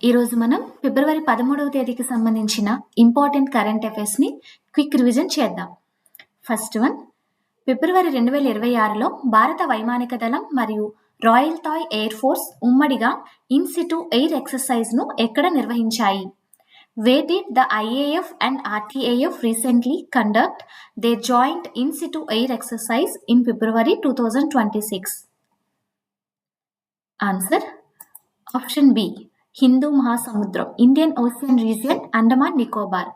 ఈరోజు మనం ఫిబ్రవరి 13వ తేదీకి సంబంధించిన ఇంపార్టెంట్ కరెంట్ అఫైర్స్ని క్విక్ రివిజన్ చేద్దాం. ఫస్ట్ వన్, ఫిబ్రవరి 2026లో భారత వైమానిక దళం మరియు రాయల్ థాయ్ ఎయిర్ ఫోర్స్ ఉమ్మడిగా ఇన్ సిటు ఎయిర్ ఎక్సర్సైజ్ను ఎక్కడ నిర్వహించాయి? Where did the IAF and RTAF recently conduct their joint in situ air exercise in February 2026? Answer, option B, Hindu మహాసముద్రం, Indian ocean region, Andaman Nicobar.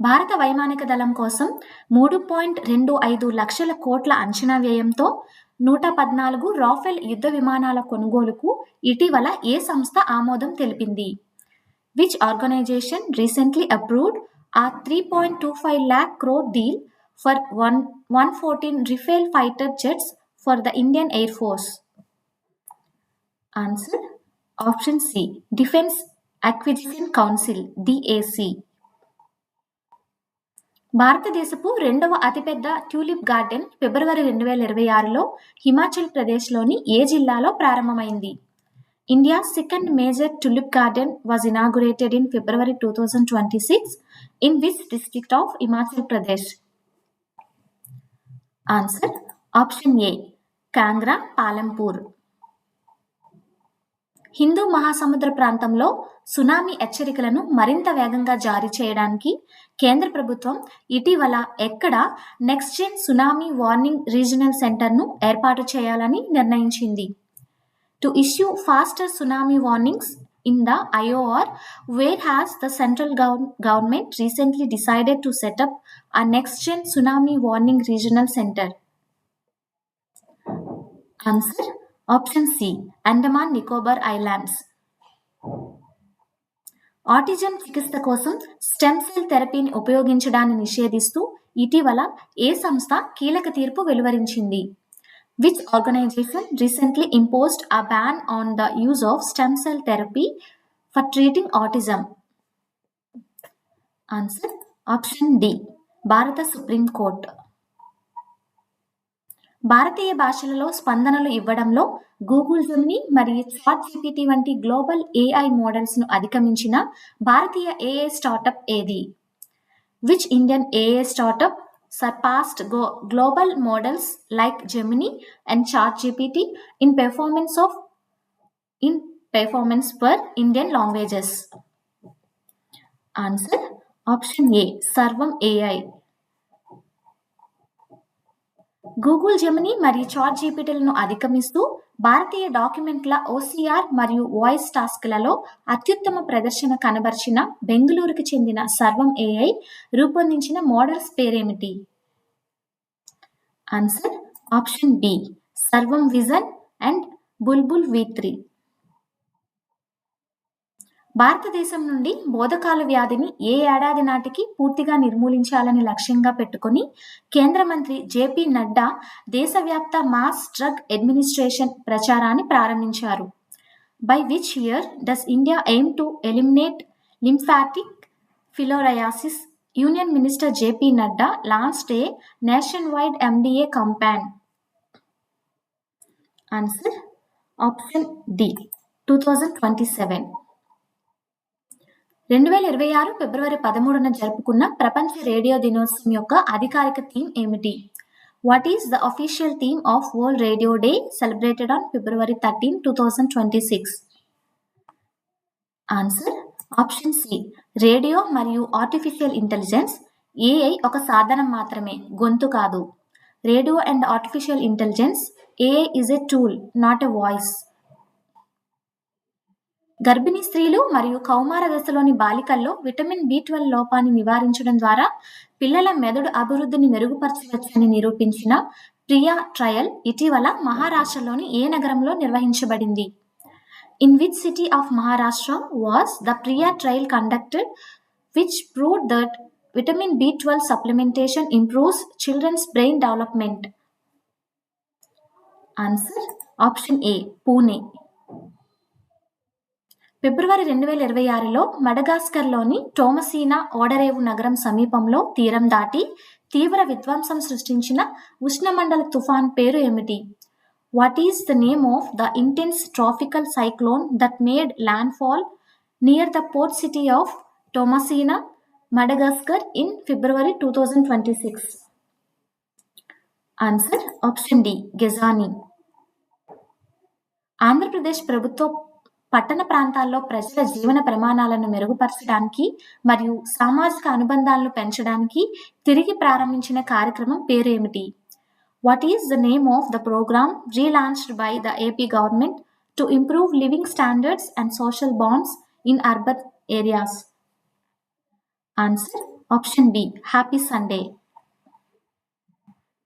భారత వైమానిక దళం కోసం 3.25 లక్షల కోట్ల అంచనా వ్యయంతో 114 రాఫెల్ యుద్ధ విమానాల కొనుగోలుకు ఇటీవల ఏ సంస్థ ఆమోదం తెలిపింది? Which organization recently approved a 3.25 lakh crore deal for 114 Rafale fighter jets for the Indian Air Force? Answer, option C, Defense Acquisition Council, DAC. భారతదేశపు రెండవ అతిపెద్ద ట్యూలిప్ గార్డెన్ ఫిబ్రవరి 2026లో హిమాచల్ ప్రదేశ్లోని ఏ జిల్లాలో ప్రారంభమైంది? India's second major tulip garden was inaugurated in February 2026 in which district of Himachal Pradesh? Answer, option A, Kangra, Palampur. Hindu మహాసముద్ర ప్రాంతంలో tsunami హెచ్చరికలను మరింత వేగంగా జారీ చేయడానికి కేంద్ర ప్రభుత్వం ఇటీవల ఎక్కడ next gen tsunami warning regional సెంటర్ను ఏర్పాటు చేయాలని నిర్ణయించింది? To issue faster tsunami warnings in the IOR, where has the central government recently decided to set up a next-gen tsunami warning regional center? Answer, option C, Andaman Nicobar Islands. Autism చికిత్స కోసం stem cell థెరపీని ఉపయోగించడాన్ని నిషేధిస్తూ ఇటీవల ఏ సంస్థ కీలక తీర్పు వెలువరించింది? Which organization recently imposed a ban on the use of stem cell therapy for treating autism? Answer, option D, భారత supreme court. భారతీయ భాషలలో స్పందనలు ఇవ్వడంలో గూగుల్ జెమినీ మరియు చాట్ జీపీటీ వంటి గ్లోబల్ ఏఐ మోడల్స్ను అధిగమించిన భారతీయ ఏఐ స్టార్టప్ ఏది? Which Indian AI startup surpassed global models like Gemini and ChatGPT in performance for Indian languages? Answer, option A, Sarvam AI. Google Gemini మరియు chat జీపీటీలను అధిగమిస్తూ భారతీయ డాక్యుమెంట్ల OCR మరియు voice టాస్క్లలో అత్యుత్తమ ప్రదర్శన కనబర్చిన బెంగళూరుకు చెందిన సర్వం ఏఐ రూపొందించిన మోడల్స్ పేరేమిటి? ఆన్సర్, ఆప్షన్ బి, సర్వం విజన్ అండ్ బుల్బుల్ V3. భారతదేశం నుండి బోధకాల వ్యాధిని ఏ ఏడాది నాటికి పూర్తిగా నిర్మూలించాలని లక్ష్యంగా పెట్టుకుని కేంద్ర మంత్రి జేపీ నడ్డా దేశవ్యాప్త మాస్ డ్రగ్ అడ్మినిస్ట్రేషన్ ప్రచారాన్ని ప్రారంభించారు. By which year does India aim to eliminate lymphatic filariasis? Union minister JP Nadda launched a nationwide MDA campaign. Answer, option D, 2027. 2026 ఫిబ్రవరి 13న జరుపుకున్న ప్రపంచ రేడియో దినోత్సవం యొక్క అధికారిక థీమ్ ఏమిటి? What is the official theme of world radio day celebrated on February 13, 2026? Answer, option C, radio మరియు artificial intelligence. AI ఒక సాధనం మాత్రమే, గొంతు కాదు. Radio and artificial intelligence, AI is a tool, not a voice. గర్భిణీ స్త్రీలు మరియు కౌమార దశలోని బాలికల్లో విటమిన్ B12 లోపాన్ని నివారించడం ద్వారా పిల్లల మెదడు అభివృద్ధిని మెరుగుపరచవచ్చని నిరూపించిన ప్రియా ట్రయల్ ఇటీవల మహారాష్ట్రలోని ఏ నగరంలో నిర్వహించబడింది? In which city of Maharashtra was the Priya trial conducted which proved that vitamin B12 supplementation improves children's brain development? Answer, option A, Pune. ఫిబ్రవరి 2026లో మడగాస్కర్లోని టోమసీనా ఓడరేవు నగరం సమీపంలో తీరం దాటి తీవ్ర విధ్వంసం సృష్టించిన ఉష్ణమండల తుఫాన్ పేరు ఏమిటి? What is the name of the intense tropical cyclone that made landfall near the port city of Tomasina, Madagascar in February 2026? Answer option D, Gezani. Andhra Pradesh ప్రభుత్వ పట్టణ ప్రాంతాల్లో ప్రజల జీవన ప్రమాణాలను మెరుగుపరచడానికి మరియు సామాజిక అనుబంధాలను పెంచడానికి తిరిగి ప్రారంభించిన కార్యక్రమం పేరు ఏమిటి? What is the name of the programme relaunched by the AP government to improve living standards and social bonds in urban areas? Answer option B, happy Sunday.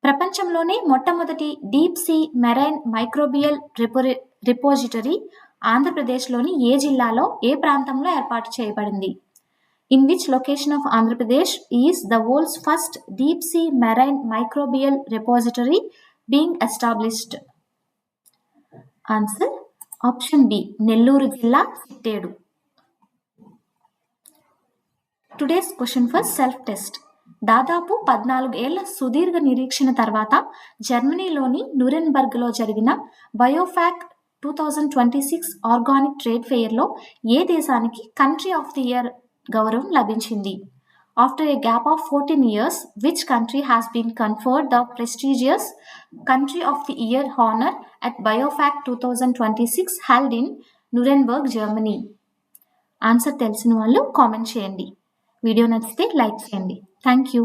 ప్రపంచంలోనే మొట్టమొదటి deep sea marine microbial repository ఆంధ్రప్రదేశ్లోని ఏ జిల్లాలో ఏ ప్రాంతంలో ఏర్పాటు చేయబడింది? In which location of Andhra Pradesh is the world's first deep sea marine microbial repository being established? Answer option B, Nellore జిల్లా, Sittedu. Today's question for self test. దాదాపు 14 ఏళ్ల సుదీర్ఘ నిరీక్షణ తర్వాత జర్మనీలోని న్యూరెన్బర్గ్లో జరిగిన బయోఫాక్ 2026 ఆర్గానిక్ ట్రేడ్ ఫెయిర్లో ఏ దేశానికి కంట్రీ ఆఫ్ ది ఇయర్ గౌరవం లభించింది? After A gap of 14 years, which country has been conferred the prestigious Country of the Year honor at Biofac 2026 held in Nuremberg, Germany? Answer తెలిసిన వాళ్ళు కామెంట్ చేయండి. Video నచ్చితే like చేయండి. Thank you.